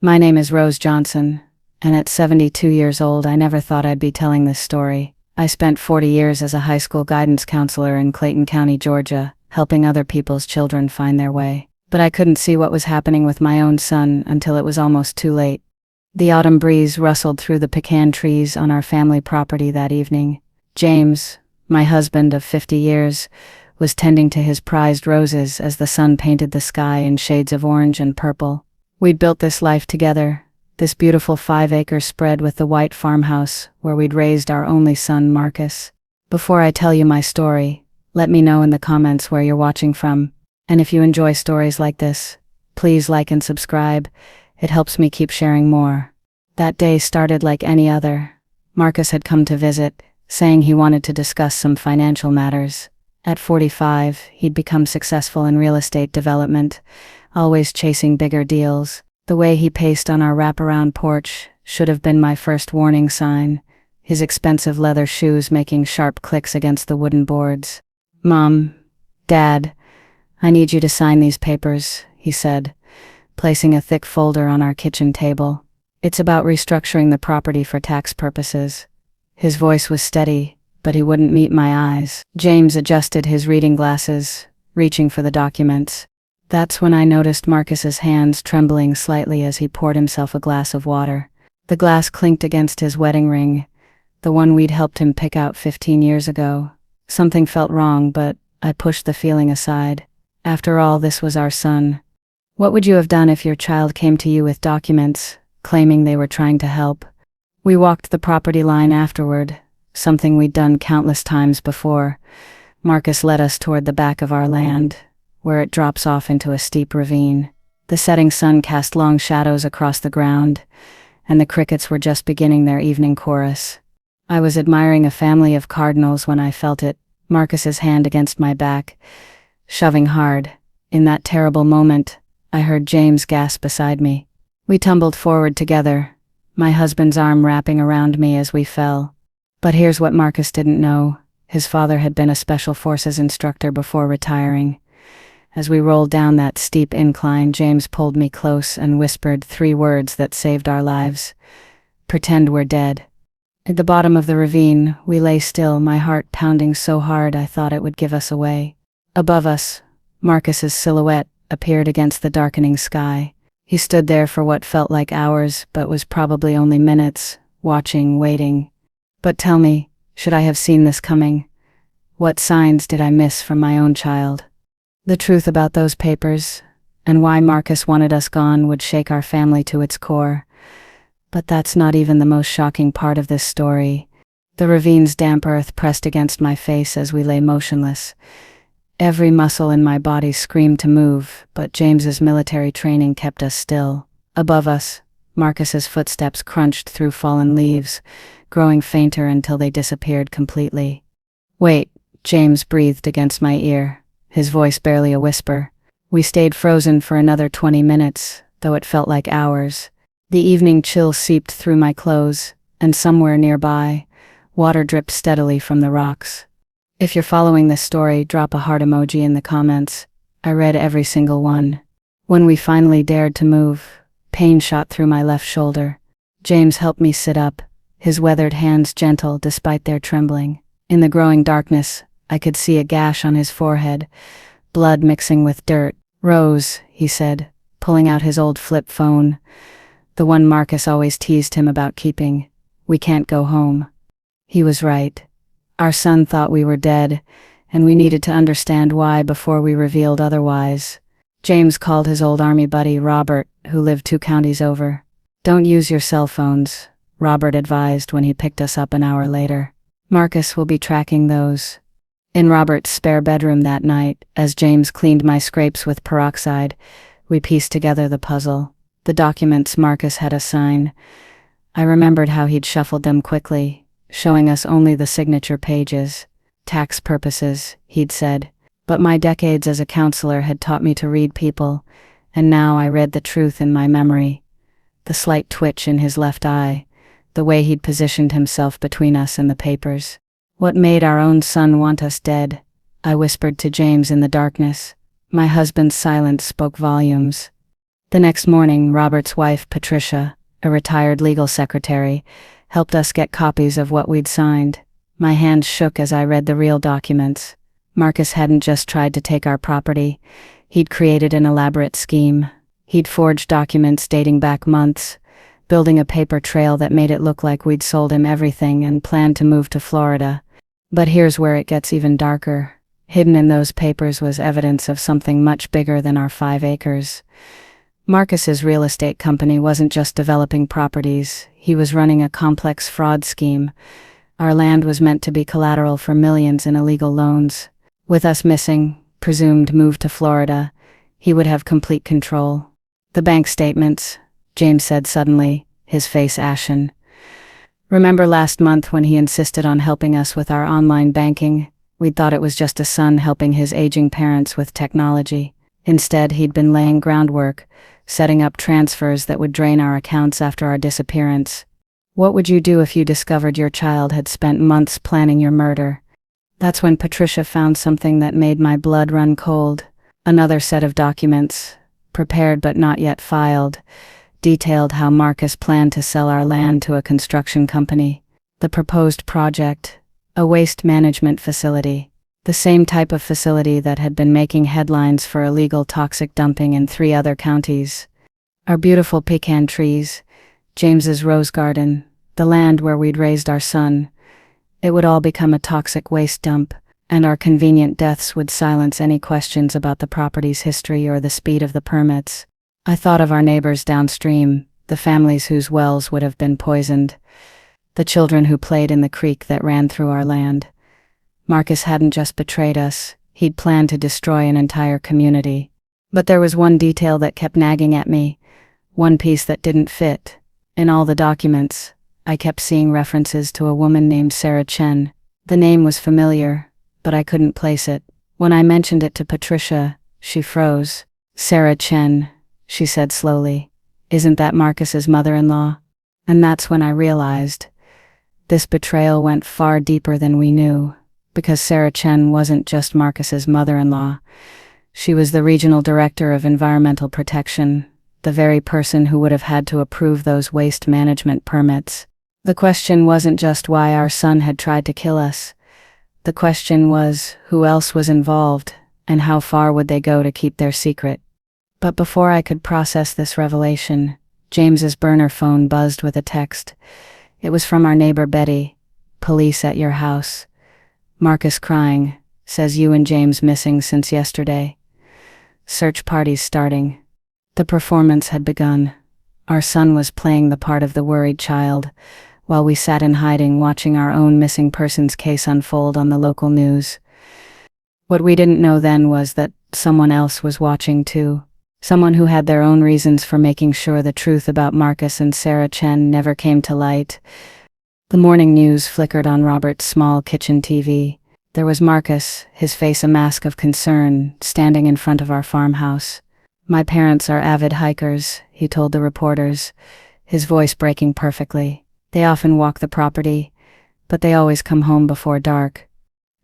My name is Rose Johnson, and at 72 years old, I never thought I'd be telling this story. I spent 40 years as a high school guidance counselor in Clayton County, Georgia, helping other people's children find their way. But I couldn't see what was happening with my own son until it was almost too late. The autumn breeze rustled through the pecan trees on our family property that evening. James, my husband of 50 years, was tending to his prized roses as the sun painted the sky in shades of orange and purple. We'd built this life together, this beautiful 5-acre spread with the white farmhouse where we'd raised our only son, Marcus. Before I tell you my story, let me know in the comments where you're watching from. And if you enjoy stories like this, please like and subscribe. It helps me keep sharing more. That day started like any other. Marcus had come to visit, saying he wanted to discuss some financial matters. At 45, he'd become successful in real estate development, always chasing bigger deals. The way he paced on our wraparound porch should have been my first warning sign, his expensive leather shoes making sharp clicks against the wooden boards. "Mom, Dad, I need you to sign these papers," he said, placing a thick folder on our kitchen table. "It's about restructuring the property for tax purposes." His voice was steady, but he wouldn't meet my eyes. James adjusted his reading glasses, reaching for the documents. That's when I noticed Marcus's hands trembling slightly as he poured himself a glass of water. The glass clinked against his wedding ring, the one we'd helped him pick out 15 years ago. Something felt wrong, but I pushed the feeling aside. After all, this was our son. What would you have done if your child came to you with documents, claiming they were trying to help? We walked the property line afterward, something we'd done countless times before. Marcus led us toward the back of our land, where it drops off into a steep ravine. The setting sun cast long shadows across the ground, and the crickets were just beginning their evening chorus. I was admiring a family of cardinals when I felt it, Marcus's hand against my back, shoving hard. In that terrible moment, I heard James gasp beside me. We tumbled forward together, my husband's arm wrapping around me as we fell. But here's what Marcus didn't know. His father had been a special forces instructor before retiring. As we rolled down that steep incline, James pulled me close and whispered 3 words that saved our lives. "Pretend we're dead." At the bottom of the ravine, we lay still, my heart pounding so hard I thought it would give us away. Above us, Marcus's silhouette appeared against the darkening sky. He stood there for what felt like hours, but was probably only minutes, watching, waiting. But tell me, should I have seen this coming? What signs did I miss from my own child? The truth about those papers, and why Marcus wanted us gone, would shake our family to its core. But that's not even the most shocking part of this story. The ravine's damp earth pressed against my face as we lay motionless. Every muscle in my body screamed to move, but James's military training kept us still. Above us, Marcus's footsteps crunched through fallen leaves, growing fainter until they disappeared completely. "Wait," James breathed against my ear, his voice barely a whisper. We stayed frozen for another 20 minutes, though it felt like hours. The evening chill seeped through my clothes, and somewhere nearby, water dripped steadily from the rocks. If you're following this story, drop a heart emoji in the comments. I read every single one. When we finally dared to move, pain shot through my left shoulder. James helped me sit up, his weathered hands gentle despite their trembling. In the growing darkness, I could see a gash on his forehead, blood mixing with dirt. "Rose," he said, pulling out his old flip phone, the one Marcus always teased him about keeping. "We can't go home." He was right. Our son thought we were dead, and we needed to understand why before we revealed otherwise. James called his old army buddy, Robert, who lived 2 counties over. "Don't use your cell phones," Robert advised when he picked us up an hour later. "Marcus will be tracking those." In Robert's spare bedroom that night, as James cleaned my scrapes with peroxide, we pieced together the puzzle. The documents Marcus had us sign. I remembered how he'd shuffled them quickly, showing us only the signature pages. "Tax purposes," he'd said. But my decades as a counselor had taught me to read people, and now I read the truth in my memory. The slight twitch in his left eye, the way he'd positioned himself between us and the papers. "What made our own son want us dead?" I whispered to James in the darkness. My husband's silence spoke volumes. The next morning, Robert's wife, Patricia, a retired legal secretary, helped us get copies of what we'd signed. My hands shook as I read the real documents. Marcus hadn't just tried to take our property. He'd created an elaborate scheme. He'd forged documents dating back months, building a paper trail that made it look like we'd sold him everything and planned to move to Florida. But here's where it gets even darker. Hidden in those papers was evidence of something much bigger than our 5 acres. Marcus's real estate company wasn't just developing properties, he was running a complex fraud scheme. Our land was meant to be collateral for millions in illegal loans. With us missing, presumed moved to Florida, he would have complete control. The bank statements, James said suddenly, his face ashen. Remember last month when he insisted on helping us with our online banking? We'd thought it was just a son helping his aging parents with technology. Instead, he'd been laying groundwork, setting up transfers that would drain our accounts after our disappearance. What would you do if you discovered your child had spent months planning your murder? That's when Patricia found something that made my blood run cold. Another set of documents, prepared but not yet filed, detailed how Marcus planned to sell our land to a construction company. The proposed project, a waste management facility, the same type of facility that had been making headlines for illegal toxic dumping in 3 other counties. Our beautiful pecan trees, James's rose garden, the land where we'd raised our son, it would all become a toxic waste dump, and our convenient deaths would silence any questions about the property's history or the speed of the permits. I thought of our neighbors downstream, the families whose wells would have been poisoned, the children who played in the creek that ran through our land. Marcus hadn't just betrayed us, he'd planned to destroy an entire community. But there was one detail that kept nagging at me, one piece that didn't fit. In all the documents, I kept seeing references to a woman named Sarah Chen. The name was familiar, but I couldn't place it. When I mentioned it to Patricia, she froze. "Sarah Chen," she said slowly. "Isn't that Marcus's mother-in-law?" And that's when I realized this betrayal went far deeper than we knew, because Sarah Chen wasn't just Marcus's mother-in-law. She was the regional director of environmental protection, the very person who would have had to approve those waste management permits. The question wasn't just why our son had tried to kill us. The question was who else was involved, and how far would they go to keep their secret. But before I could process this revelation, James's burner phone buzzed with a text. It was from our neighbor Betty. "Police at your house. Marcus crying, says you and James missing since yesterday. Search parties starting." The performance had begun. Our son was playing the part of the worried child, while we sat in hiding watching our own missing persons case unfold on the local news. What we didn't know then was that someone else was watching too. Someone who had their own reasons for making sure the truth about Marcus and Sarah Chen never came to light. The morning news flickered on Robert's small kitchen TV. There was Marcus, his face a mask of concern, standing in front of our farmhouse. "My parents are avid hikers," he told the reporters, his voice breaking perfectly. "They often walk the property, but they always come home before dark."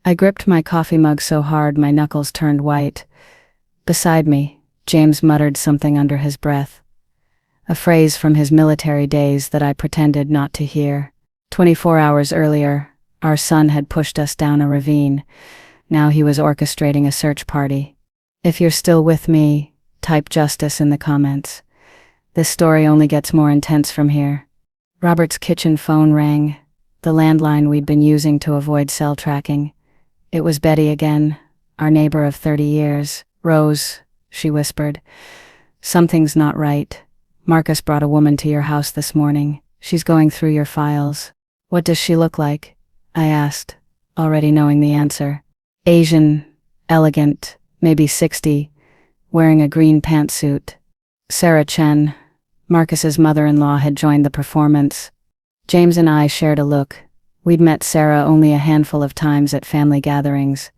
I gripped my coffee mug so hard my knuckles turned white. Beside me, James muttered something under his breath, a phrase from his military days that I pretended not to hear. 24 hours earlier, our son had pushed us down a ravine. Now he was orchestrating a search party. If you're still with me, type justice in the comments. This story only gets more intense from here. Robert's kitchen phone rang, the landline we'd been using to avoid cell tracking. It was Betty again, our neighbor of 30 years. "Rose," she whispered. "Something's not right. Marcus brought a woman to your house this morning. She's going through your files." "What does she look like?" I asked, already knowing the answer. "Asian, elegant, maybe 60, wearing a green pantsuit." Sarah Chen, Marcus's mother-in-law, had joined the performance. James and I shared a look. We'd met Sarah only a handful of times at family gatherings.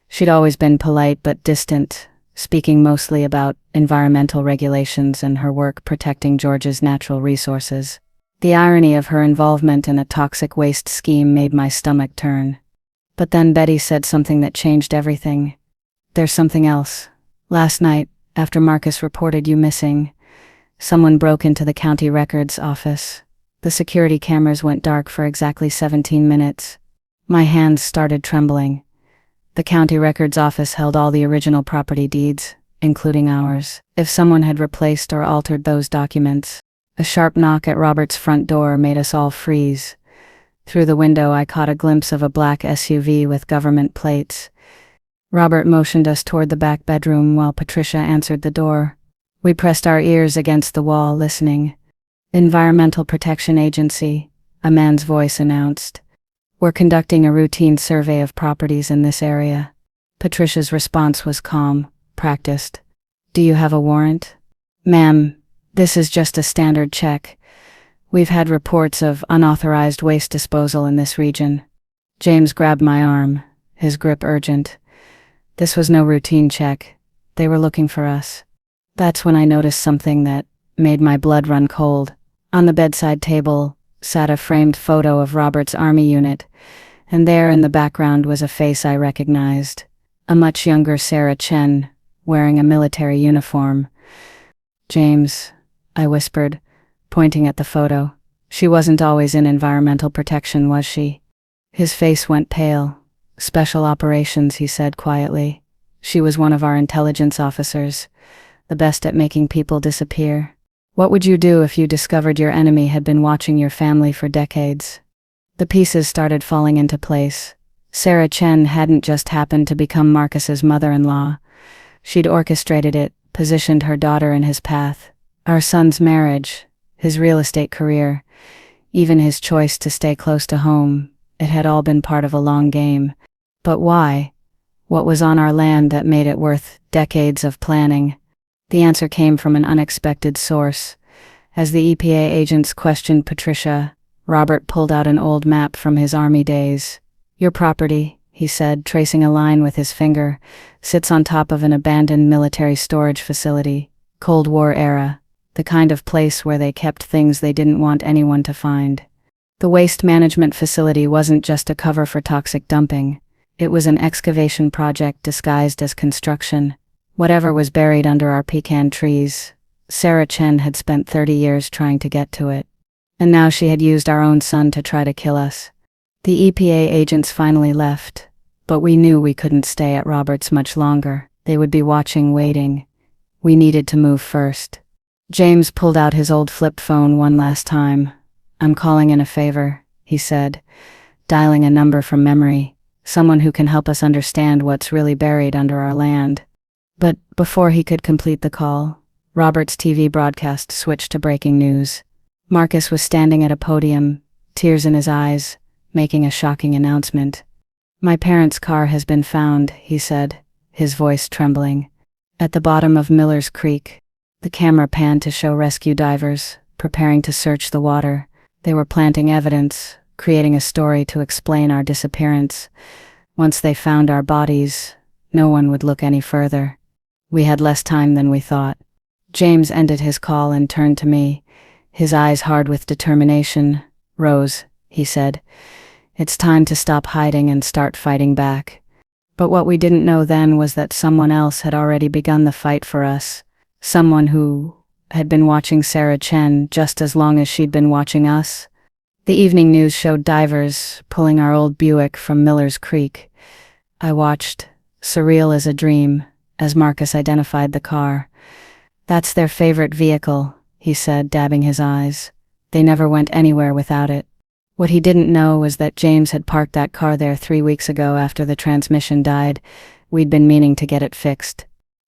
She'd always been polite but distant, speaking mostly about environmental regulations and her work protecting Georgia's natural resources. The irony of her involvement in a toxic waste scheme made my stomach turn. But then Betty said something that changed everything. "There's something else. Last night, after Marcus reported you missing, Someone broke into the county records office. The security cameras went dark for exactly 17 minutes. My hands started trembling. The county records office held all the original property deeds, including ours. If someone had replaced or altered those documents, a sharp knock at Robert's front door made us all freeze. Through the window, I caught a glimpse of a black SUV with government plates. Robert motioned us toward the back bedroom while Patricia answered the door. We pressed our ears against the wall, listening. Environmental Protection Agency, a man's voice announced. We're conducting a routine survey of properties in this area. Patricia's response was calm, practiced. Do you have a warrant? Ma'am, this is just a standard check. We've had reports of unauthorized waste disposal in this region. James grabbed my arm, his grip urgent. This was no routine check. They were looking for us. That's when I noticed something that made my blood run cold. On the bedside table sat a framed photo of Robert's army unit, and there in the background was a face I recognized. A much younger Sarah Chen, wearing a military uniform. James, I whispered, pointing at the photo. She wasn't always in environmental protection, was she? His face went pale. Special operations, he said quietly. She was one of our intelligence officers, the best at making people disappear. What would you do if you discovered your enemy had been watching your family for decades? The pieces started falling into place. Sarah Chen hadn't just happened to become Marcus's mother-in-law. She'd orchestrated it, positioned her daughter in his path. Our son's marriage, his real estate career, even his choice to stay close to home, it had all been part of a long game. But why? What was on our land that made it worth decades of planning? The answer came from an unexpected source. As the EPA agents questioned Patricia, Robert pulled out an old map from his army days. Your property, he said, tracing a line with his finger, sits on top of an abandoned military storage facility. Cold War era. The kind of place where they kept things they didn't want anyone to find. The waste management facility wasn't just a cover for toxic dumping. It was an excavation project disguised as construction. Whatever was buried under our pecan trees, Sarah Chen had spent 30 years trying to get to it. And now she had used our own son to try to kill us. The EPA agents finally left, but we knew we couldn't stay at Robert's much longer. They would be watching, waiting. We needed to move first. James pulled out his old flip phone one last time. I'm calling in a favor, he said, dialing a number from memory. Someone who can help us understand what's really buried under our land. But before he could complete the call, Robert's TV broadcast switched to breaking news. Marcus was standing at a podium, tears in his eyes, making a shocking announcement. My parents' car has been found, he said, his voice trembling. At the bottom of Miller's Creek. The camera panned to show rescue divers, preparing to search the water. They were planting evidence, creating a story to explain our disappearance. Once they found our bodies, no one would look any further. We had less time than we thought. James ended his call and turned to me, his eyes hard with determination. Rose, he said, it's time to stop hiding and start fighting back. But what we didn't know then was that someone else had already begun the fight for us. Someone who had been watching Sarah Chen just as long as she'd been watching us. The evening news showed divers pulling our old Buick from Miller's Creek. I watched, surreal as a dream, as Marcus identified the car. That's their favorite vehicle, he said, dabbing his eyes. They never went anywhere without it. What he didn't know was that James had parked that car there 3 weeks ago after the transmission died. We'd been meaning to get it fixed.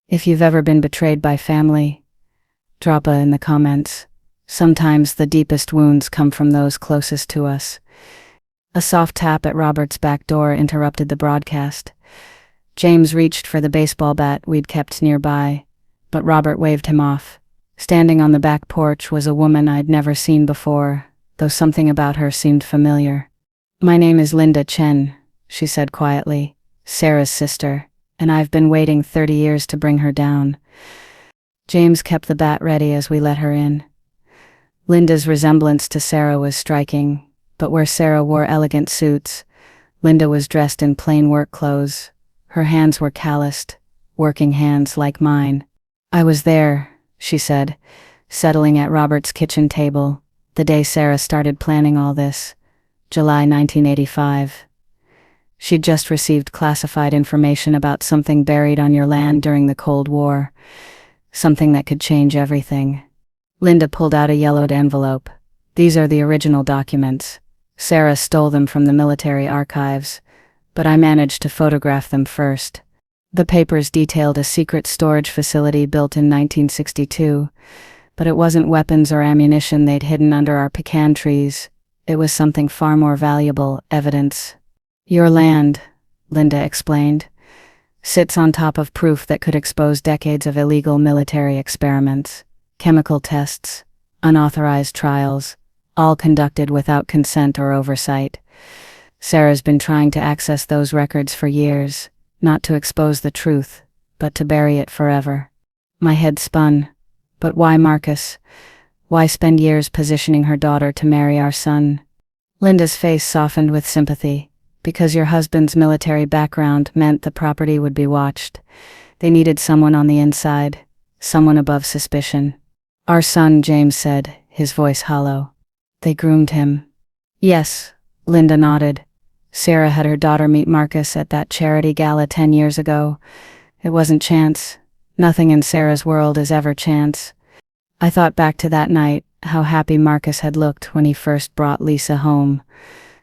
If you've ever been betrayed by family, drop a in the comments. Sometimes the deepest wounds come from those closest to us. A soft tap at Robert's back door interrupted the broadcast. James reached for the baseball bat we'd kept nearby, but Robert waved him off. Standing on the back porch was a woman I'd never seen before, though something about her seemed familiar. My name is Linda Chen, she said quietly, Sarah's sister, and I've been waiting 30 years to bring her down. James kept the bat ready as we let her in. Linda's resemblance to Sarah was striking, but where Sarah wore elegant suits, Linda was dressed in plain work clothes. Her hands were calloused, working hands like mine. I was there, she said, settling at Robert's kitchen table, the day Sarah started planning all this, July 1985. She'd just received classified information about something buried on your land during the Cold War, something that could change everything. Linda pulled out a yellowed envelope. These are the original documents. Sarah stole them from the military archives, but I managed to photograph them first. The papers detailed a secret storage facility built in 1962, but it wasn't weapons or ammunition they'd hidden under our pecan trees. It was something far more valuable, evidence. Your land, Linda explained, sits on top of proof that could expose decades of illegal military experiments, chemical tests, unauthorized trials, all conducted without consent or oversight. Sarah's been trying to access those records for years, not to expose the truth, but to bury it forever. My head spun. But why Marcus? Why spend years positioning her daughter to marry our son? Linda's face softened with sympathy. Because your husband's military background meant the property would be watched. They needed someone on the inside, someone above suspicion. Our son, James said, his voice hollow. They groomed him. Yes, Linda nodded. Sarah had her daughter meet Marcus at that charity gala 10 years ago. It wasn't chance. Nothing in Sarah's world is ever chance. I thought back to that night, how happy Marcus had looked when he first brought Lisa home.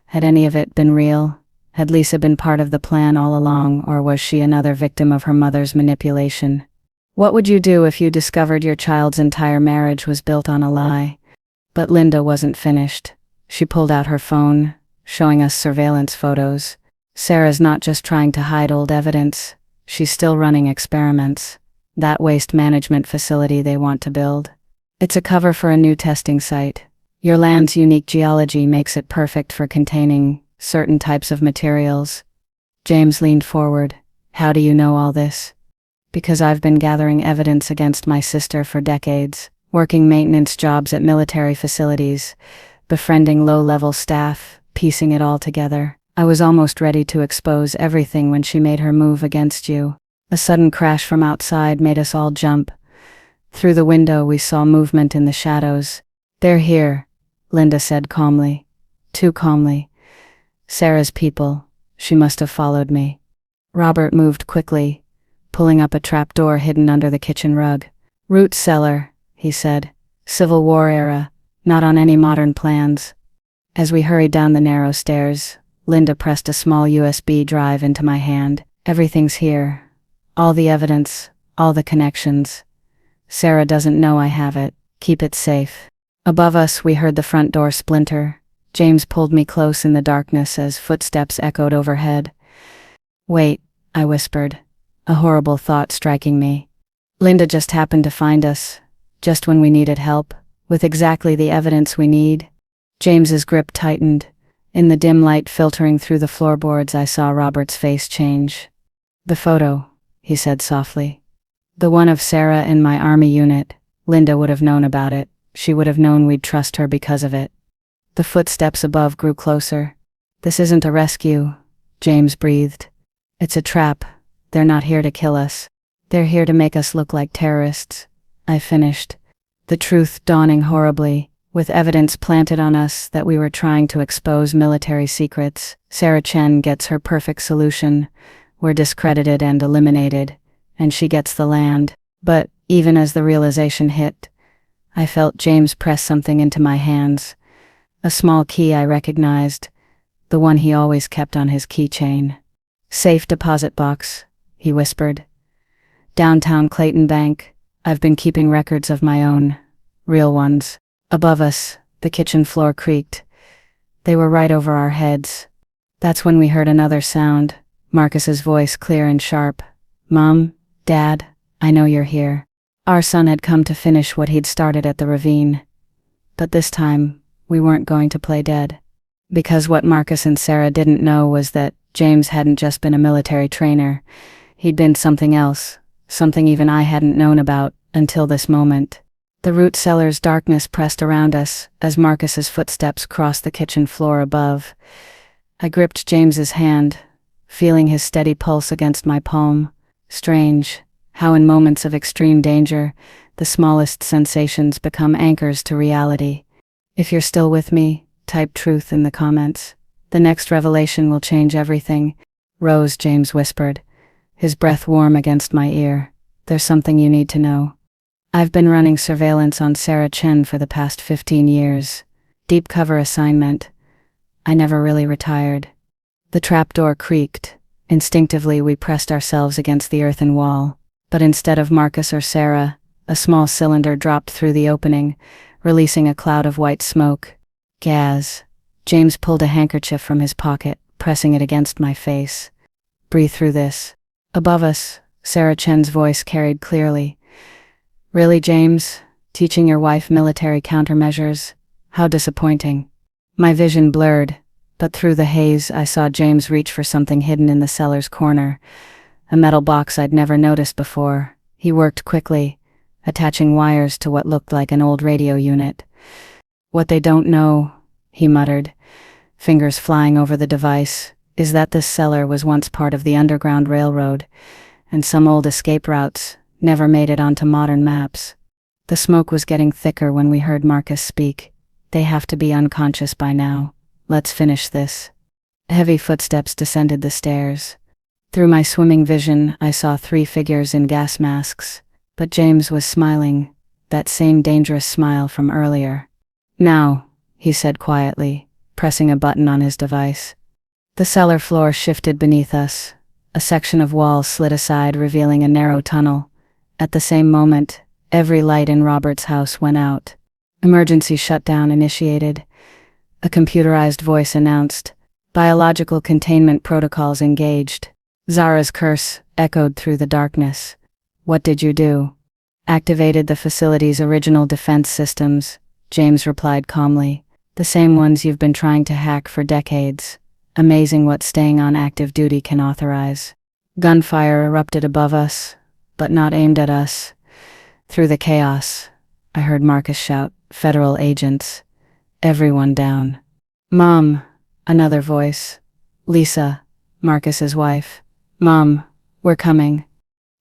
Had any of it been real? Had Lisa been part of the plan all along, or was she another victim of her mother's manipulation? What would you do if you discovered your child's entire marriage was built on a lie? But Linda wasn't finished. She pulled out her phone, showing us surveillance photos. Sarah's not just trying to hide old evidence. She's still running experiments. That waste management facility they want to build. It's a cover for a new testing site. Your land's unique geology makes it perfect for containing certain types of materials. James leaned forward. How do you know all this? Because I've been gathering evidence against my sister for decades, working maintenance jobs at military facilities, befriending low-level staff, piecing it all together. I was almost ready to expose everything when she made her move against you. A sudden crash from outside made us all jump. Through the window we saw movement in the shadows. They're here, Linda said calmly. Too calmly. Sarah's people. She must have followed me. Robert moved quickly, pulling up a trapdoor hidden under the kitchen rug. Root cellar, he said. Civil War era, not on any modern plans. As we hurried down the narrow stairs, Linda pressed a small USB drive into my hand. Everything's here. All the evidence, all the connections. Sarah doesn't know I have it. Keep it safe. Above us, we heard the front door splinter. James pulled me close in the darkness as footsteps echoed overhead. Wait, I whispered, a horrible thought striking me. Linda just happened to find us, just when we needed help, with exactly the evidence we need. James's grip tightened. In the dim light filtering through the floorboards, I saw Robert's face change. The photo, he said softly. The one of Sarah in my army unit. Linda would have known about it. She would have known we'd trust her because of it. The footsteps above grew closer. This isn't a rescue, James breathed. It's a trap. They're not here to kill us. They're here to make us look like terrorists. I finished, the truth dawning horribly, with evidence planted on us that we were trying to expose military secrets. Sarah Chen gets her perfect solution. We're discredited and eliminated, and she gets the land. But even as the realization hit, I felt James press something into my hands. A small key I recognized, the one he always kept on his keychain. Safe deposit box, he whispered. Downtown Clayton Bank. I've been keeping records of my own, real ones. Above us, the kitchen floor creaked. They were right over our heads. That's when we heard another sound, Marcus's voice clear and sharp. Mom, Dad, I know you're here. Our son had come to finish what he'd started at the ravine. But this time, we weren't going to play dead. Because what Marcus and Sarah didn't know was that James hadn't just been a military trainer. He'd been something else, something even I hadn't known about until this moment. The root cellar's darkness pressed around us as Marcus's footsteps crossed the kitchen floor above. I gripped James's hand, feeling his steady pulse against my palm. Strange, How in moments of extreme danger, the smallest sensations become anchors to reality. If you're still with me, type truth in the comments. The next revelation will change everything. Rose, James whispered, his breath warm against my ear. There's something you need to know. I've been running surveillance on Sarah Chen for the past 15 years. Deep cover assignment. I never really retired. The trapdoor creaked. Instinctively, we pressed ourselves against the earthen wall. But instead of Marcus or Sarah, a small cylinder dropped through the opening, releasing a cloud of white smoke. Gaz. James pulled a handkerchief from his pocket, pressing it against my face. Breathe through this. Above us, Sarah Chen's voice carried clearly. Really, James? Teaching your wife military countermeasures? How disappointing. My vision blurred, but through the haze I saw James reach for something hidden in the cellar's corner. A metal box I'd never noticed before. He worked quickly, attaching wires to what looked like an old radio unit. What they don't know, he muttered, fingers flying over the device, is that this cellar was once part of the Underground Railroad, and some old escape routes never made it onto modern maps. The smoke was getting thicker when we heard Marcus speak. They have to be unconscious by now. Let's finish this. Heavy footsteps descended the stairs. Through my swimming vision, I saw 3 figures in gas masks, but James was smiling, that same dangerous smile from earlier. Now, he said quietly, pressing a button on his device. The cellar floor shifted beneath us. A section of wall slid aside, revealing a narrow tunnel. At the same moment, every light in Robert's house went out. Emergency shutdown initiated. A computerized voice announced, biological containment protocols engaged. Zara's curse echoed through the darkness. What did you do? Activated the facility's original defense systems, James replied calmly. The same ones you've been trying to hack for decades. Amazing what staying on active duty can authorize. Gunfire erupted above us, but not aimed at us. Through the chaos, I heard Marcus shout, "Federal agents. Everyone down." "Mom," another voice. Lisa, Marcus's wife. "Mom, we're coming."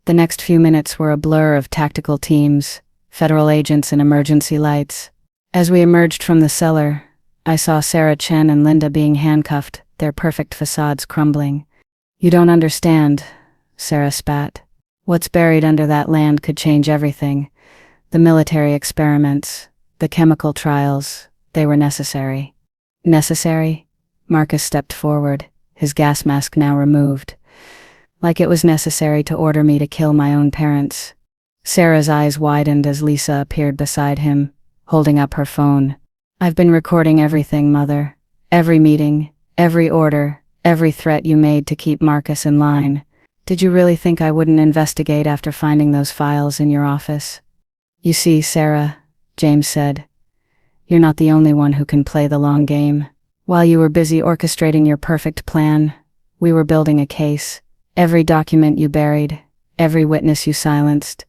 The next few minutes were a blur of tactical teams, federal agents and emergency lights. As we emerged from the cellar, I saw Sarah Chen and Linda being handcuffed, their perfect facades crumbling. "You don't understand," Sarah spat. "What's buried under that land could change everything. The military experiments, the chemical trials, they were necessary." "Necessary?" Marcus stepped forward, his gas mask now removed. "Like it was necessary to order me to kill my own parents." Sarah's eyes widened as Lisa appeared beside him, holding up her phone. "I've been recording everything, Mother. Every meeting, every order, every threat you made to keep Marcus in line. Did you really think I wouldn't investigate after finding those files in your office?" "You see, Sarah," James said, "you're not the only one who can play the long game. While you were busy orchestrating your perfect plan, we were building a case. Every document you buried, every witness you silenced,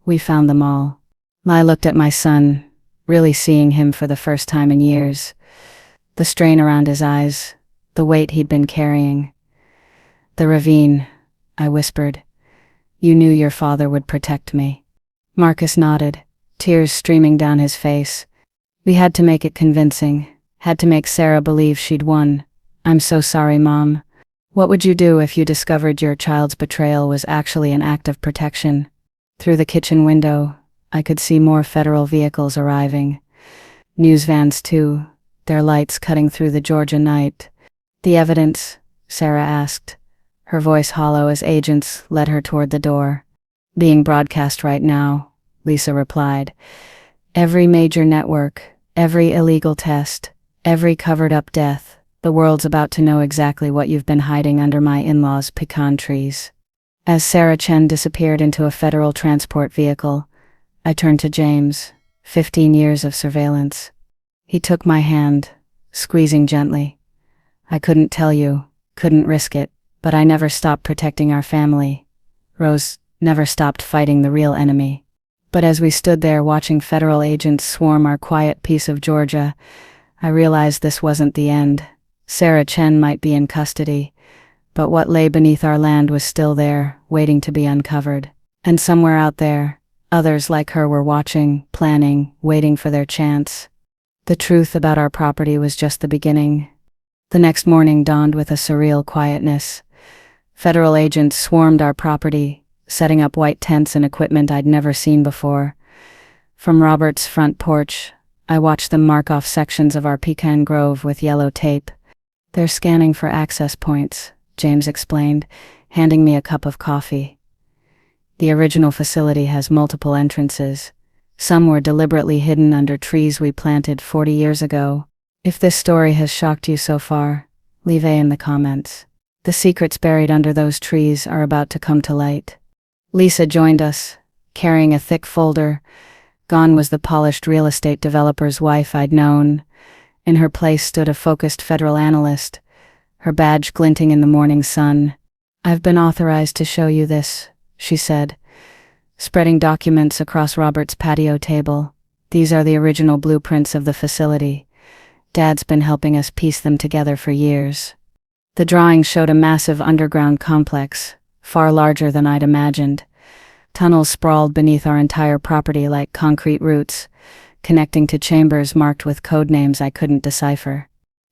we found them all." I looked at my son, really seeing him for the first time in years. The strain around his eyes, the weight he'd been carrying. "The ravine," I whispered. "You knew your father would protect me." Marcus nodded, tears streaming down his face. "We had to make it convincing, had to make Sarah believe she'd won. I'm so sorry, Mom. What would you do if you discovered your child's betrayal was actually an act of protection?" Through the kitchen window, I could see more federal vehicles arriving. News vans too, their lights cutting through the Georgia night. "The evidence?" Sarah asked, her voice hollow as agents led her toward the door. "Being broadcast right now," Lisa replied. "Every major network, every illegal test, every covered-up death. The world's about to know exactly what you've been hiding under my in-laws' pecan trees." As Sarah Chen disappeared into a federal transport vehicle, I turned to James. 15 years of surveillance. He took my hand, squeezing gently. "I couldn't tell you, couldn't risk it, but I never stopped protecting our family. Rose never stopped fighting the real enemy." But as we stood there watching federal agents swarm our quiet piece of Georgia, I realized this wasn't the end. Sarah Chen might be in custody, but what lay beneath our land was still there, waiting to be uncovered. And somewhere out there, others like her were watching, planning, waiting for their chance. The truth about our property was just the beginning. The next morning dawned with a surreal quietness. Federal agents swarmed our property, setting up white tents and equipment I'd never seen before. From Robert's front porch, I watched them mark off sections of our pecan grove with yellow tape. "They're scanning for access points," James explained, handing me a cup of coffee. "The original facility has multiple entrances. Some were deliberately hidden under trees we planted 40 years ago. If this story has shocked you so far, leave A in the comments. The secrets buried under those trees are about to come to light." Lisa joined us, carrying a thick folder. Gone was the polished real estate developer's wife I'd known. In her place stood a focused federal analyst, her badge glinting in the morning sun. "I've been authorized to show you this," she said, spreading documents across Robert's patio table. "These are the original blueprints of the facility. Dad's been helping us piece them together for years." The drawing showed a massive underground complex, far larger than I'd imagined. Tunnels sprawled beneath our entire property like concrete roots, connecting to chambers marked with code names I couldn't decipher.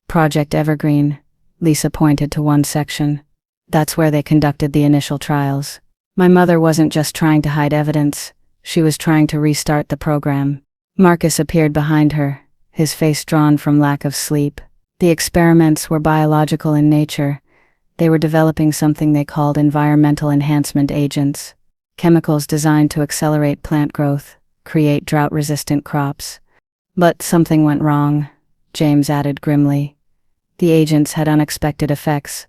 "Project Evergreen," Lisa pointed to one section. "That's where they conducted the initial trials. My mother wasn't just trying to hide evidence, she was trying to restart the program." Marcus appeared behind her, his face drawn from lack of sleep. "The experiments were biological in nature. They were developing something they called environmental enhancement agents. Chemicals designed to accelerate plant growth, create drought-resistant crops. But something went wrong," James added grimly. "The agents had unexpected effects.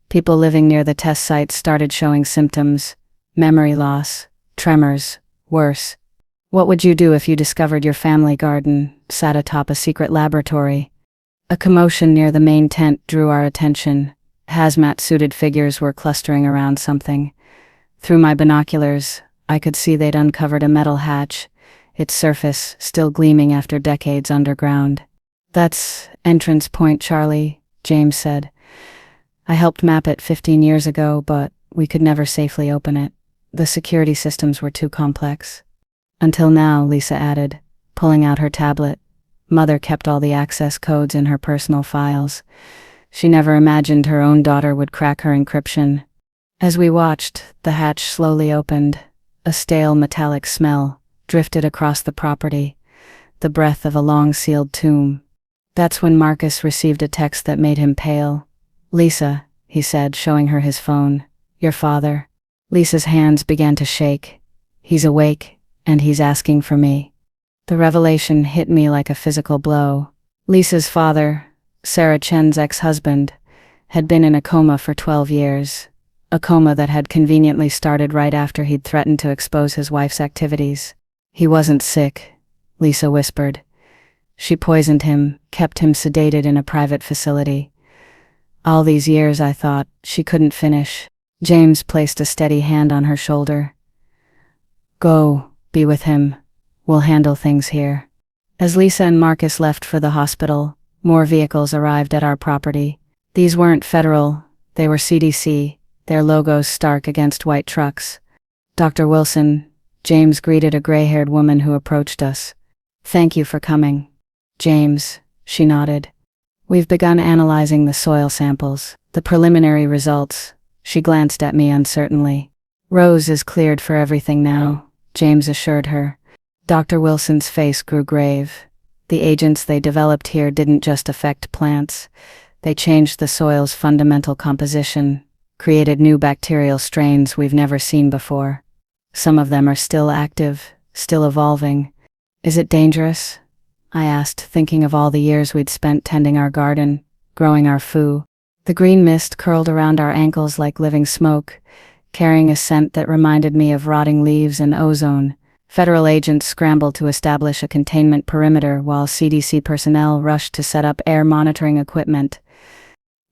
People living near the test sites started showing symptoms: memory loss, tremors, worse. What would you do if you discovered your family garden sat atop a secret laboratory?" A commotion near the main tent drew our attention. Hazmat-suited figures were clustering around something. Through my binoculars, I could see they'd uncovered a metal hatch, its surface still gleaming after decades underground. "That's entrance point, Charlie," James said. "I helped map it 15 years ago, but we could never safely open it. The security systems were too complex." "Until now," Lisa added, pulling out her tablet. "Mother kept all the access codes in her personal files. She never imagined her own daughter would crack her encryption." As we watched, the hatch slowly opened. A stale metallic smell drifted across the property, the breath of a long-sealed tomb. That's when Marcus received a text that made him pale. "Lisa," he said, showing her his phone. "Your father." Lisa's hands began to shake. "He's awake, and he's asking for me." The revelation hit me like a physical blow. Lisa's father, Sarah Chen's ex-husband, had been in a coma for 12 years. A coma that had conveniently started right after he'd threatened to expose his wife's activities. "He wasn't sick," Lisa whispered. "She poisoned him, kept him sedated in a private facility. All these years I thought she couldn't finish." James placed a steady hand on her shoulder. "Go, be with him. We'll handle things here." As Lisa and Marcus left for the hospital, more vehicles arrived at our property. These weren't federal, they were CDC, their logos stark against white trucks. "Dr. Wilson," James greeted a gray-haired woman who approached us. "Thank you for coming." "James," she nodded. "We've begun analyzing the soil samples, the preliminary results." She glanced at me uncertainly. "Rose is cleared for everything now," James assured her. Dr. Wilson's face grew grave. "The agents they developed here didn't just affect plants. They changed the soil's fundamental composition, created new bacterial strains we've never seen before. Some of them are still active, still evolving." "Is it dangerous?" I asked, thinking of all the years we'd spent tending our garden, growing our food. The green mist curled around our ankles like living smoke, carrying a scent that reminded me of rotting leaves and ozone. Federal agents scrambled to establish a containment perimeter while CDC personnel rushed to set up air monitoring equipment.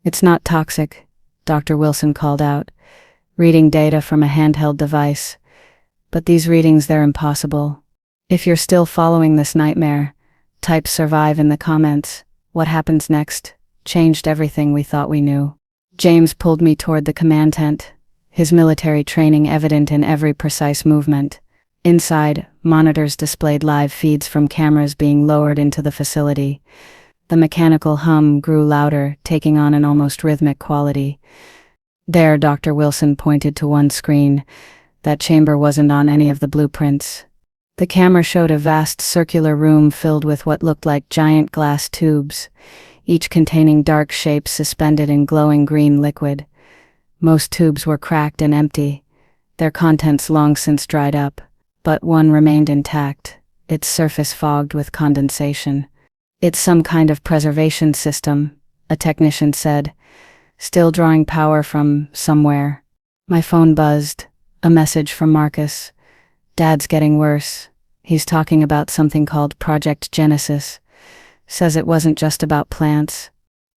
"It's not toxic," Dr. Wilson called out, reading data from a handheld device. "But these readings, they're impossible. If you're still following this nightmare, type survive in the comments. What happens next changed everything we thought we knew." James pulled me toward the command tent, his military training evident in every precise movement. Inside, monitors displayed live feeds from cameras being lowered into the facility. The mechanical hum grew louder, taking on an almost rhythmic quality. There, Dr. Wilson pointed to one screen. That chamber wasn't on any of the blueprints. The camera showed a vast circular room filled with what looked like giant glass tubes, each containing dark shapes suspended in glowing green liquid. Most tubes were cracked and empty, their contents long since dried up, but one remained intact, its surface fogged with condensation. "It's some kind of preservation system," a technician said, "still drawing power from somewhere." My phone buzzed. A message from Marcus. "Dad's getting worse. He's talking about something called Project Genesis. Says it wasn't just about plants."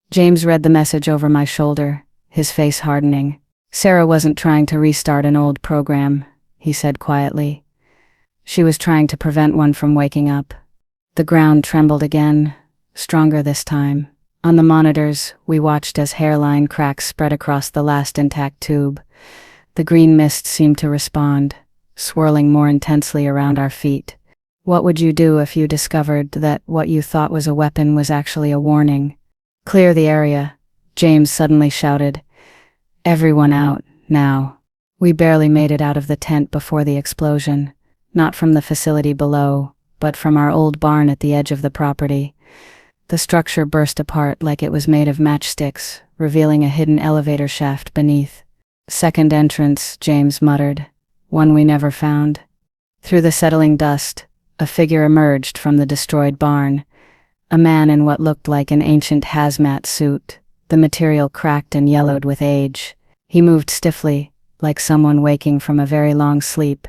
James read the message over my shoulder, his face hardening. "Sarah wasn't trying to restart an old program," he said quietly. "She was trying to prevent one from waking up." The ground trembled again, stronger this time. On the monitors, we watched as hairline cracks spread across the last intact tube. The green mist seemed to respond, swirling more intensely around our feet. "What would you do if you discovered that what you thought was a weapon was actually a warning?" "Clear the area," James suddenly shouted. "Everyone out, now." We barely made it out of the tent before the explosion, not from the facility below, but from our old barn at the edge of the property. The structure burst apart like it was made of matchsticks, revealing a hidden elevator shaft beneath. "Second entrance," James muttered. "One we never found." Through the settling dust, a figure emerged from the destroyed barn. A man in what looked like an ancient hazmat suit, the material cracked and yellowed with age. He moved stiffly, like someone waking from a very long sleep.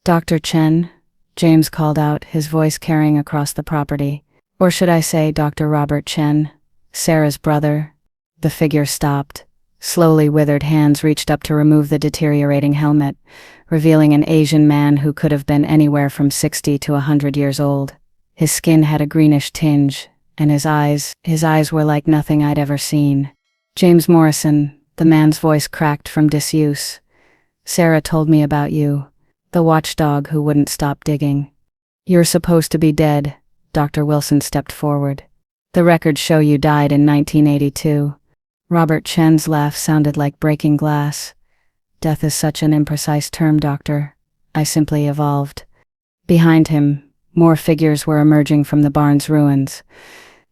"Dr. Chen," James called out, his voice carrying across the property. "Or should I say Dr. Robert Chen, Sarah's brother?" The figure stopped. Slowly withered hands reached up to remove the deteriorating helmet, revealing an Asian man who could have been anywhere from 60 to 100 years old. His skin had a greenish tinge, and his eyes were like nothing I'd ever seen. "James Morrison," the man's voice cracked from disuse. "Sarah told me about you, the watchdog who wouldn't stop digging." "You're supposed to be dead," Dr. Wilson stepped forward. "The records show you died in 1982. Robert Chen's laugh sounded like breaking glass. "Death is such an imprecise term, Doctor. I simply evolved." Behind him, more figures were emerging from the barn's ruins.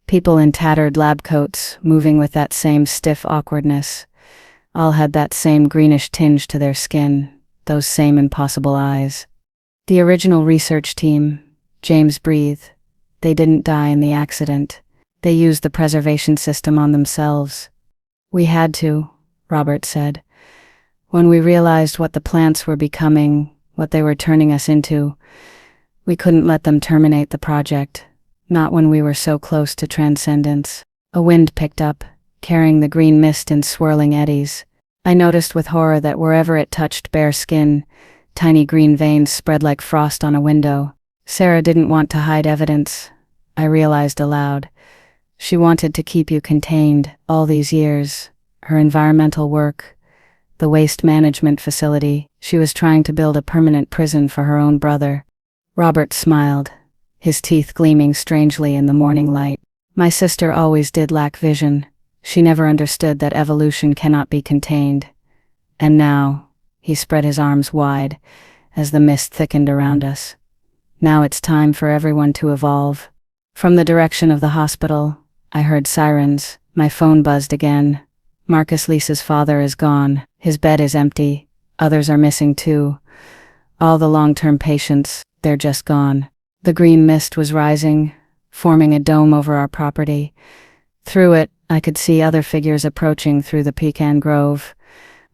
People in tattered lab coats, moving with that same stiff awkwardness. All had that same greenish tinge to their skin, those same impossible eyes. "The original research team," James breathed. "They didn't die in the accident. They used the preservation system on themselves." "We had to," Robert said. "When we realized what the plants were becoming, what they were turning us into, we couldn't let them terminate the project, not when we were so close to transcendence." A wind picked up, carrying the green mist in swirling eddies. I noticed with horror that wherever it touched bare skin, tiny green veins spread like frost on a window. "Sarah didn't want to hide evidence," I realized aloud. "She wanted to keep you contained all these years. Her environmental work, the waste management facility, she was trying to build a permanent prison for her own brother." Robert smiled, his teeth gleaming strangely in the morning light. "My sister always did lack vision. She never understood that evolution cannot be contained. And now," he spread his arms wide, as the mist thickened around us. "Now it's time for everyone to evolve." From the direction of the hospital, I heard sirens. My phone buzzed again. Marcus Lisa's father is gone. His bed is empty. Others are missing too. All the long-term patients, they're just gone. The green mist was rising, forming a dome over our property. Through it, I could see other figures approaching through the pecan grove.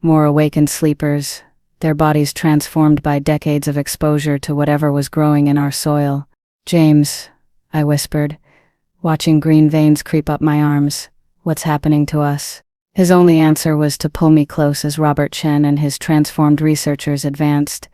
More awakened sleepers, their bodies transformed by decades of exposure to whatever was growing in our soil. "James," I whispered, watching green veins creep up my arms. "What's happening to us?" His only answer was to pull me close as Robert Chen and his transformed researchers advanced,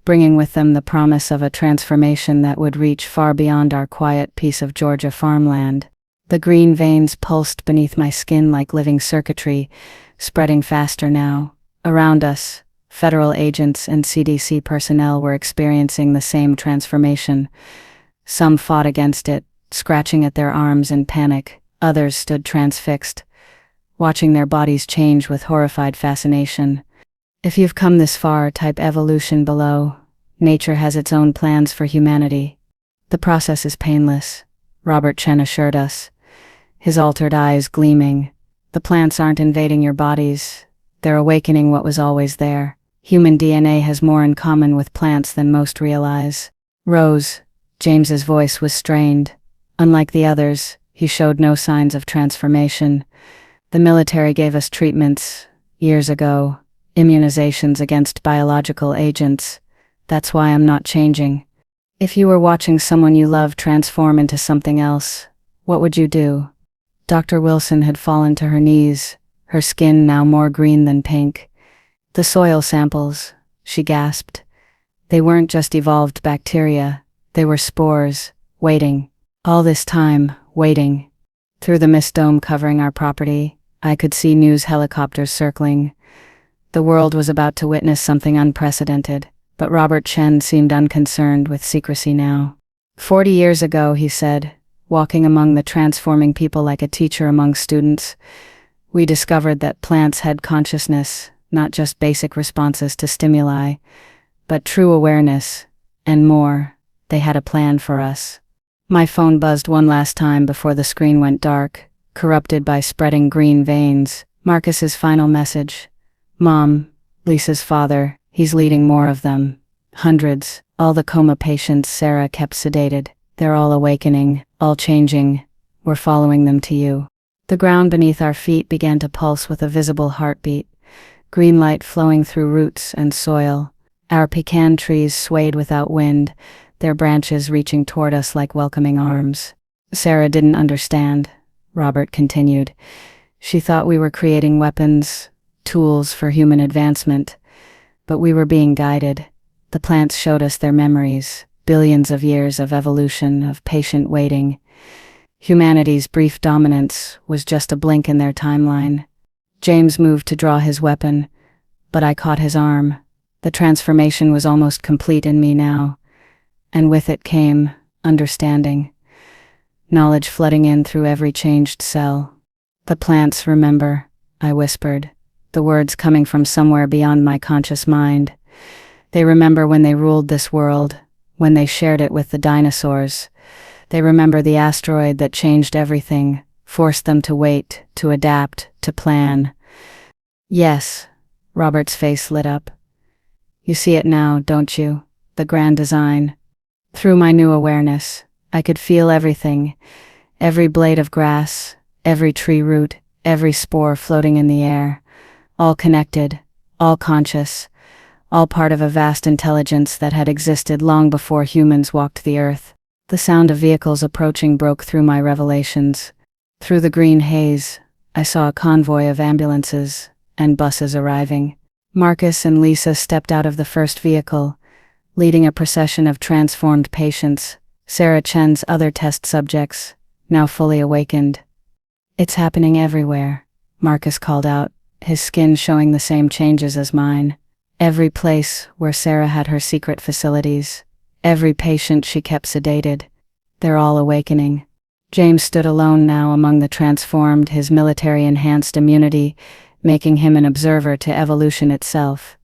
bringing with them the promise of a transformation that would reach far beyond our quiet piece of Georgia farmland. The green veins pulsed beneath my skin like living circuitry, spreading faster now. Around us, Federal agents and CDC personnel were experiencing the same transformation. Some fought against it, scratching at their arms in panic. Others stood transfixed, watching their bodies change with horrified fascination. If you've come this far, type evolution below. Nature has its own plans for humanity. The process is painless, Robert Chen assured us, his altered eyes gleaming. The plants aren't invading your bodies, they're awakening what was always there. Human DNA has more in common with plants than most realize. Rose, James's voice was strained. Unlike the others, he showed no signs of transformation. The military gave us treatments, years ago, immunizations against biological agents. That's why I'm not changing. If you were watching someone you love transform into something else, what would you do? Dr. Wilson had fallen to her knees, her skin now more green than pink. The soil samples, she gasped. They weren't just evolved bacteria, they were spores, waiting. All this time, waiting. Through the mist dome covering our property, I could see news helicopters circling. The world was about to witness something unprecedented, but Robert Chen seemed unconcerned with secrecy now. 40 years ago, he said, walking among the transforming people like a teacher among students, we discovered that plants had consciousness, not just basic responses to stimuli, but true awareness, and more. They had a plan for us. My phone buzzed one last time before the screen went dark, corrupted by spreading green veins. Marcus's final message. Mom, Lisa's father, he's leading more of them. Hundreds, all the coma patients Sarah kept sedated. They're all awakening, all changing. We're following them to you. The ground beneath our feet began to pulse with a visible heartbeat. Green light flowing through roots and soil. Our pecan trees swayed without wind, their branches reaching toward us like welcoming arms. Sarah didn't understand, Robert continued. She thought we were creating weapons, tools for human advancement. But we were being guided. The plants showed us their memories, billions of years of evolution, of patient waiting. Humanity's brief dominance was just a blink in their timeline. James moved to draw his weapon, but I caught his arm. The transformation was almost complete in me now, and with it came understanding. Knowledge flooding in through every changed cell. The plants remember, I whispered, the words coming from somewhere beyond my conscious mind. They remember when they ruled this world, when they shared it with the dinosaurs. They remember the asteroid that changed everything, forced them to wait, to adapt, to plan. Yes, Robert's face lit up. You see it now, don't you? The grand design. Through my new awareness, I could feel everything. Every blade of grass, every tree root, every spore floating in the air. All connected, all conscious, all part of a vast intelligence that had existed long before humans walked the earth. The sound of vehicles approaching broke through my revelations. Through the green haze, I saw a convoy of ambulances and buses arriving. Marcus and Lisa stepped out of the first vehicle, leading a procession of transformed patients, Sarah Chen's other test subjects, now fully awakened. It's happening everywhere, Marcus called out, his skin showing the same changes as mine. Every place where Sarah had her secret facilities, every patient she kept sedated, they're all awakening. James stood alone now among the transformed, his military-enhanced immunity, making him an observer to evolution itself.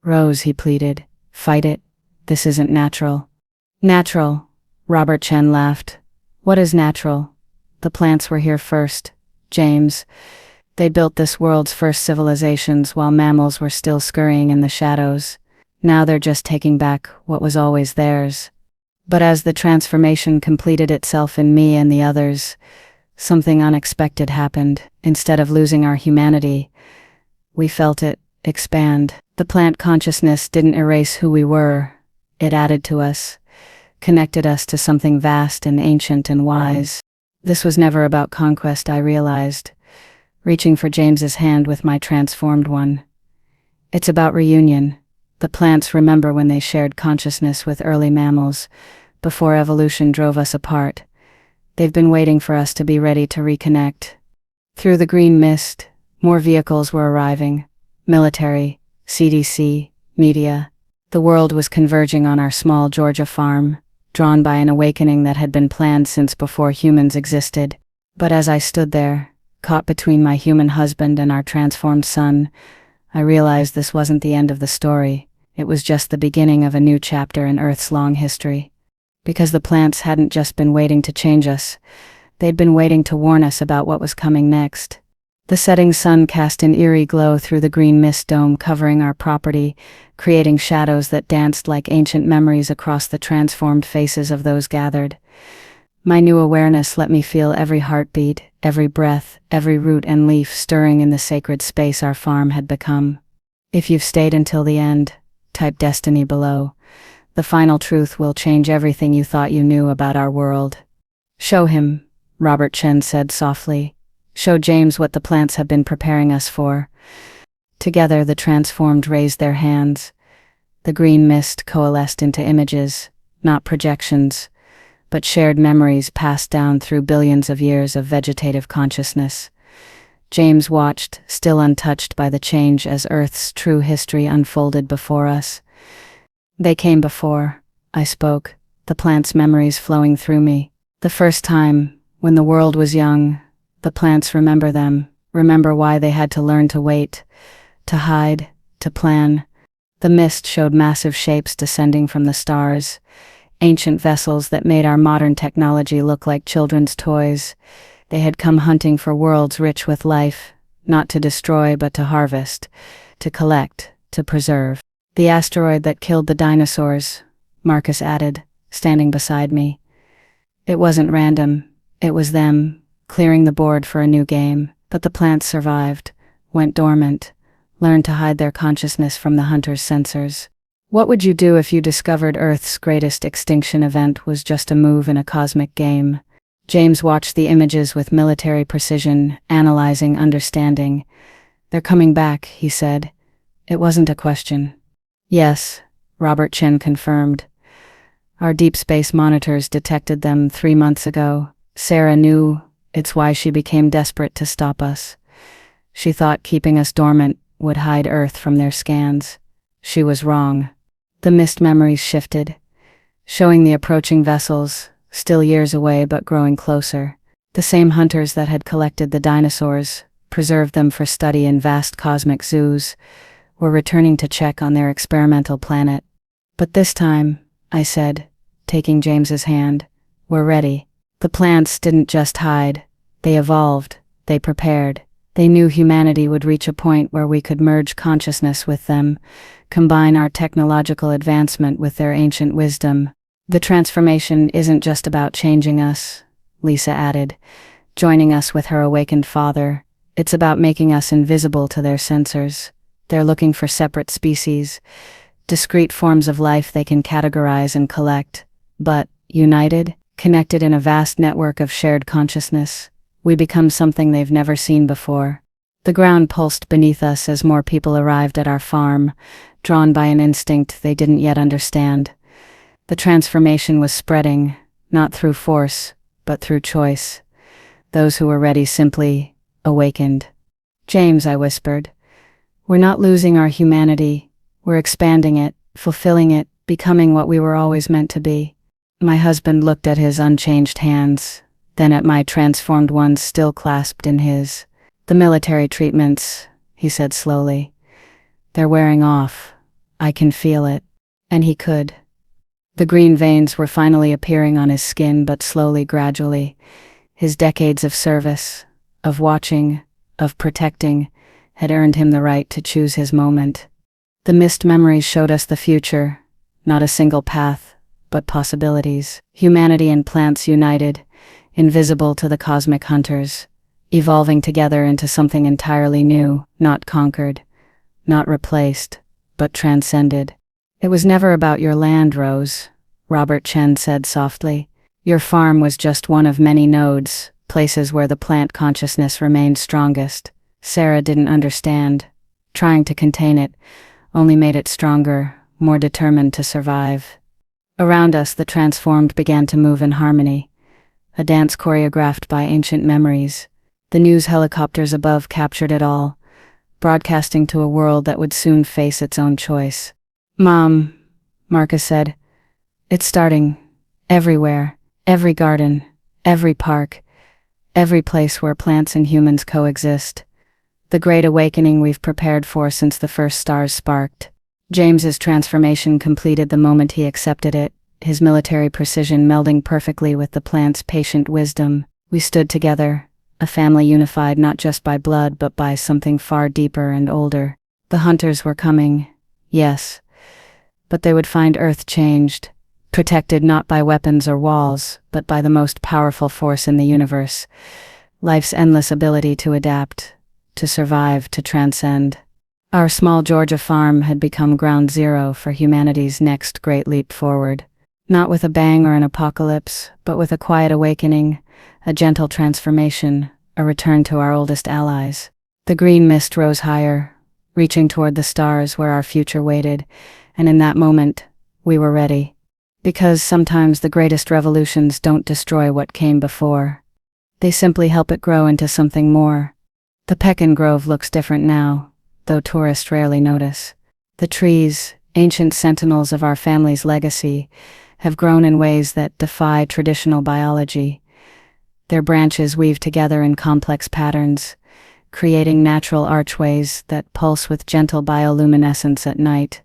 Rose, he pleaded, fight it. This isn't natural. Natural, Robert Chen laughed. What is natural? The plants were here first, James. They built this world's first civilizations while mammals were still scurrying in the shadows. Now they're just taking back what was always theirs. But as the transformation completed itself in me and the others, something unexpected happened. Instead of losing our humanity, we felt it expand. The plant consciousness didn't erase who we were. It added to us, connected us to something vast and ancient and wise. This was never about conquest, I realized, reaching for James's hand with my transformed one. It's about reunion. The plants remember when they shared consciousness with early mammals, before evolution drove us apart. They've been waiting for us to be ready to reconnect. Through the green mist, more vehicles were arriving. Military, CDC, media. The world was converging on our small Georgia farm, drawn by an awakening that had been planned since before humans existed. But as I stood there, caught between my human husband and our transformed son, I realized this wasn't the end of the story. It was just the beginning of a new chapter in Earth's long history. Because the plants hadn't just been waiting to change us, they'd been waiting to warn us about what was coming next. The setting sun cast an eerie glow through the green mist dome covering our property, creating shadows that danced like ancient memories across the transformed faces of those gathered. My new awareness let me feel every heartbeat, every breath, every root and leaf stirring in the sacred space our farm had become. If you've stayed until the end, type destiny below. The final truth will change everything you thought you knew about our world. Show him, Robert Chen said softly. Show James what the plants have been preparing us for. Together the transformed raised their hands. The green mist coalesced into images, not projections, but shared memories passed down through billions of years of vegetative consciousness. James watched, still untouched by the change as Earth's true history unfolded before us. They came before, I spoke, the plants' memories flowing through me. The first time, when the world was young, the plants remember them, remember why they had to learn to wait, to hide, to plan. The mist showed massive shapes descending from the stars, ancient vessels that made our modern technology look like children's toys. They had come hunting for worlds rich with life, not to destroy but to harvest, to collect, to preserve. The asteroid that killed the dinosaurs, Marcus added, standing beside me. It wasn't random, it was them, clearing the board for a new game. But the plants survived, went dormant, learned to hide their consciousness from the hunter's sensors. What would you do if you discovered Earth's greatest extinction event was just a move in a cosmic game? James watched the images with military precision, analyzing, understanding. They're coming back, he said. It wasn't a question. Yes, Robert Chen confirmed. Our deep space monitors detected them 3 months ago. Sarah knew. It's why she became desperate to stop us. She thought keeping us dormant would hide Earth from their scans. She was wrong. The mist memories shifted, showing the approaching vessels, still years away but growing closer. The same hunters that had collected the dinosaurs, preserved them for study in vast cosmic zoos, were returning to check on their experimental planet. But this time, I said, taking James's hand, we're ready. The plants didn't just hide, they evolved, they prepared. They knew humanity would reach a point where we could merge consciousness with them, combine our technological advancement with their ancient wisdom. The transformation isn't just about changing us, Lisa added, joining us with her awakened father. It's about making us invisible to their sensors. They're looking for separate species, discrete forms of life they can categorize and collect. But, united, connected in a vast network of shared consciousness, we become something they've never seen before. The ground pulsed beneath us as more people arrived at our farm, drawn by an instinct they didn't yet understand. The transformation was spreading, not through force, but through choice. Those who were ready simply awakened. James, I whispered, we're not losing our humanity, we're expanding it, fulfilling it, becoming what we were always meant to be. My husband looked at his unchanged hands, then at my transformed ones still clasped in his. The military treatments, he said slowly. They're wearing off. I can feel it. And he could. The green veins were finally appearing on his skin, but slowly, gradually. His decades of service, of watching, of protecting, had earned him the right to choose his moment. The mist memories showed us the future, not a single path, but possibilities. Humanity and plants united, invisible to the cosmic hunters, evolving together into something entirely new, not conquered, not replaced, but transcended. It was never about your land, Rose, Robert Chen said softly. Your farm was just one of many nodes, places where the plant consciousness remained strongest. Sarah didn't understand. Trying to contain it only made it stronger, more determined to survive. Around us, the transformed began to move in harmony, a dance choreographed by ancient memories. The news helicopters above captured it all, broadcasting to a world that would soon face its own choice. Mom, Marcus said, it's starting. Everywhere. Every garden. Every park. Every place where plants and humans coexist. The great awakening we've prepared for since the first stars sparked. James's transformation completed the moment he accepted it, his military precision melding perfectly with the plant's patient wisdom. We stood together, a family unified not just by blood but by something far deeper and older. The hunters were coming, yes, but they would find Earth changed, protected not by weapons or walls, but by the most powerful force in the universe, life's endless ability to adapt, to survive, to transcend. Our small Georgia farm had become ground zero for humanity's next great leap forward. Not with a bang or an apocalypse, but with a quiet awakening, a gentle transformation, a return to our oldest allies. The green mist rose higher, reaching toward the stars where our future waited, and in that moment, we were ready. Because sometimes the greatest revolutions don't destroy what came before. They simply help it grow into something more. The Pecan Grove looks different now, though tourists rarely notice. The trees, ancient sentinels of our family's legacy, have grown in ways that defy traditional biology. Their branches weave together in complex patterns, creating natural archways that pulse with gentle bioluminescence at night.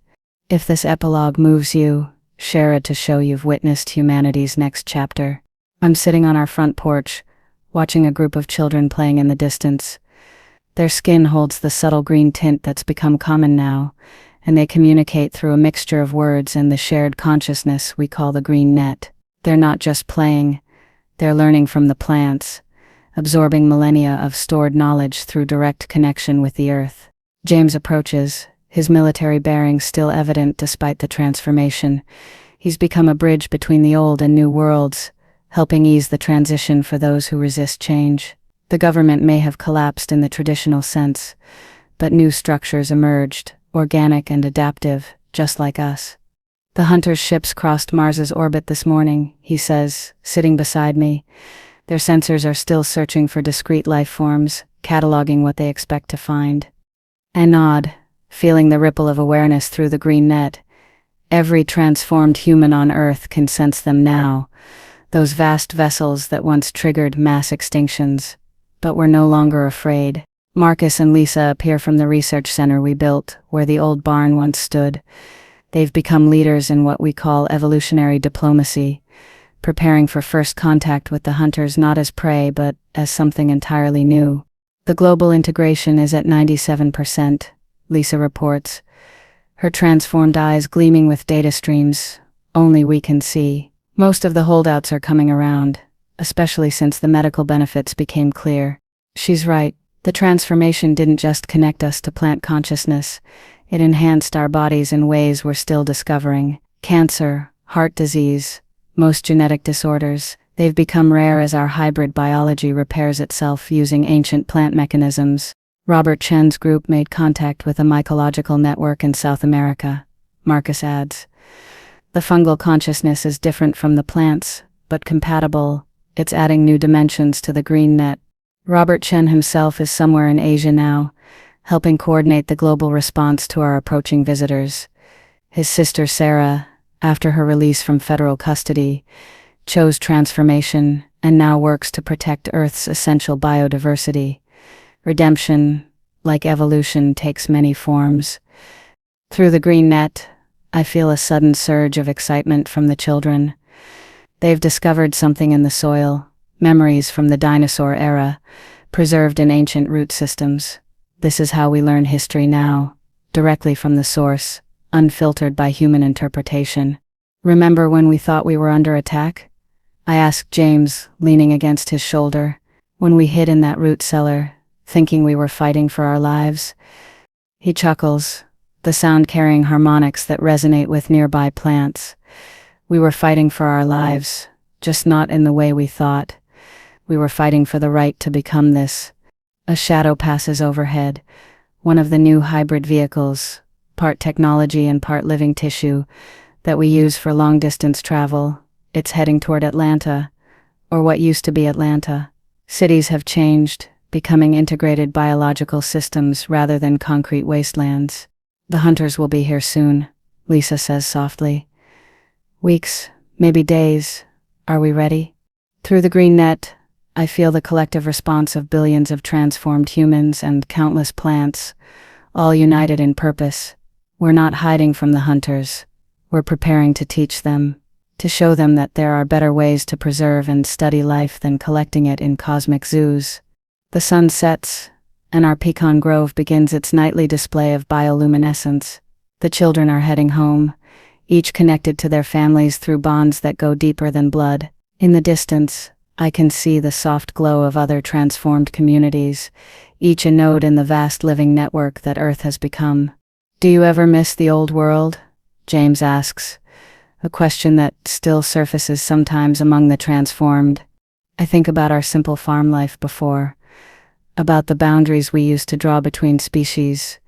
If this epilogue moves you, share it to show you've witnessed humanity's next chapter. I'm sitting on our front porch, watching a group of children playing in the distance. Their skin holds the subtle green tint that's become common now, and they communicate through a mixture of words and the shared consciousness we call the green net. They're not just playing, they're learning from the plants, absorbing millennia of stored knowledge through direct connection with the earth. James approaches, his military bearings still evident despite the transformation. He's become a bridge between the old and new worlds, helping ease the transition for those who resist change. The government may have collapsed in the traditional sense, but new structures emerged, organic and adaptive, just like us. The hunters' ships crossed Mars's orbit this morning, he says, sitting beside me. Their sensors are still searching for discrete life forms, cataloging what they expect to find. I nod, feeling the ripple of awareness through the green net. Every transformed human on Earth can sense them now, those vast vessels that once triggered mass extinctions. But we're no longer afraid. Marcus and Lisa appear from the research center we built, where the old barn once stood. They've become leaders in what we call evolutionary diplomacy, preparing for first contact with the hunters not as prey but as something entirely new. The global integration is at 97%, Lisa reports, her transformed eyes gleaming with data streams only we can see. Most of the holdouts are coming around, especially since the medical benefits became clear. She's right. The transformation didn't just connect us to plant consciousness, it enhanced our bodies in ways we're still discovering. Cancer, heart disease, most genetic disorders, they've become rare as our hybrid biology repairs itself using ancient plant mechanisms. Robert Chen's group made contact with a mycological network in South America, Marcus adds. The fungal consciousness is different from the plants, but compatible. It's adding new dimensions to the green net. Robert Chen himself is somewhere in Asia now, helping coordinate the global response to our approaching visitors. His sister Sarah, after her release from federal custody, chose transformation and now works to protect Earth's essential biodiversity. Redemption, like evolution, takes many forms. Through the green net, I feel a sudden surge of excitement from the children. They've discovered something in the soil, memories from the dinosaur era, preserved in ancient root systems. This is how we learn history now, directly from the source, unfiltered by human interpretation. Remember when we thought we were under attack? I asked James, leaning against his shoulder. When we hid in that root cellar, thinking we were fighting for our lives? He chuckles, the sound carrying harmonics that resonate with nearby plants. We were fighting for our lives, just not in the way we thought. We were fighting for the right to become this. A shadow passes overhead, one of the new hybrid vehicles, part technology and part living tissue, that we use for long-distance travel. It's heading toward Atlanta, or what used to be Atlanta. Cities have changed, becoming integrated biological systems rather than concrete wastelands. The hunters will be here soon, Lisa says softly. Weeks, maybe days. Are we ready? Through the green net, I feel the collective response of billions of transformed humans and countless plants, all united in purpose. We're not hiding from the hunters. We're preparing to teach them, to show them that there are better ways to preserve and study life than collecting it in cosmic zoos. The sun sets, and our pecan grove begins its nightly display of bioluminescence. The children are heading home, each connected to their families through bonds that go deeper than blood. In the distance, I can see the soft glow of other transformed communities, each a node in the vast living network that Earth has become. Do you ever miss the old world? James asks, a question that still surfaces sometimes among the transformed. I think about our simple farm life before, about the boundaries we used to draw between species,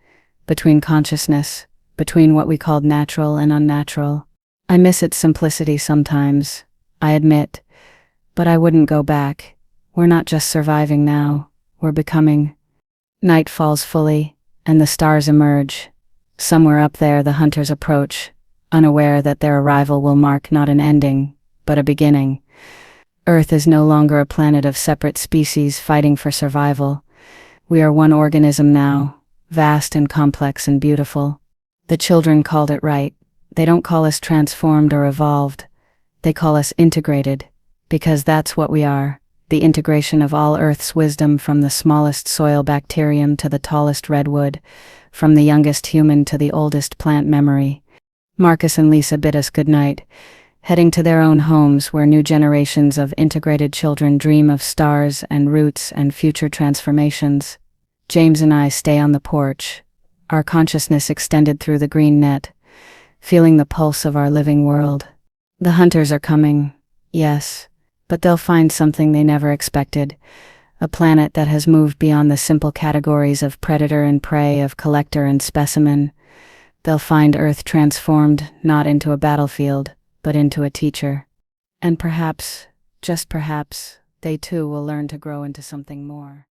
between consciousness, between what we called natural and unnatural. I miss its simplicity sometimes, I admit, but I wouldn't go back. We're not just surviving now, we're becoming. Night falls fully, and the stars emerge. Somewhere up there the hunters approach, unaware that their arrival will mark not an ending, but a beginning. Earth is no longer a planet of separate species fighting for survival. We are one organism now, vast and complex and beautiful. The children called it right. They don't call us transformed or evolved. They call us integrated, because that's what we are, the integration of all Earth's wisdom, from the smallest soil bacterium to the tallest redwood, from the youngest human to the oldest plant memory. Marcus and Lisa bid us goodnight, heading to their own homes where new generations of integrated children dream of stars and roots and future transformations. James and I stay on the porch, our consciousness extended through the green net, feeling the pulse of our living world. The hunters are coming, yes, but they'll find something they never expected, a planet that has moved beyond the simple categories of predator and prey, of collector and specimen. They'll find Earth transformed not into a battlefield, but into a teacher. And perhaps, just perhaps, they too will learn to grow into something more.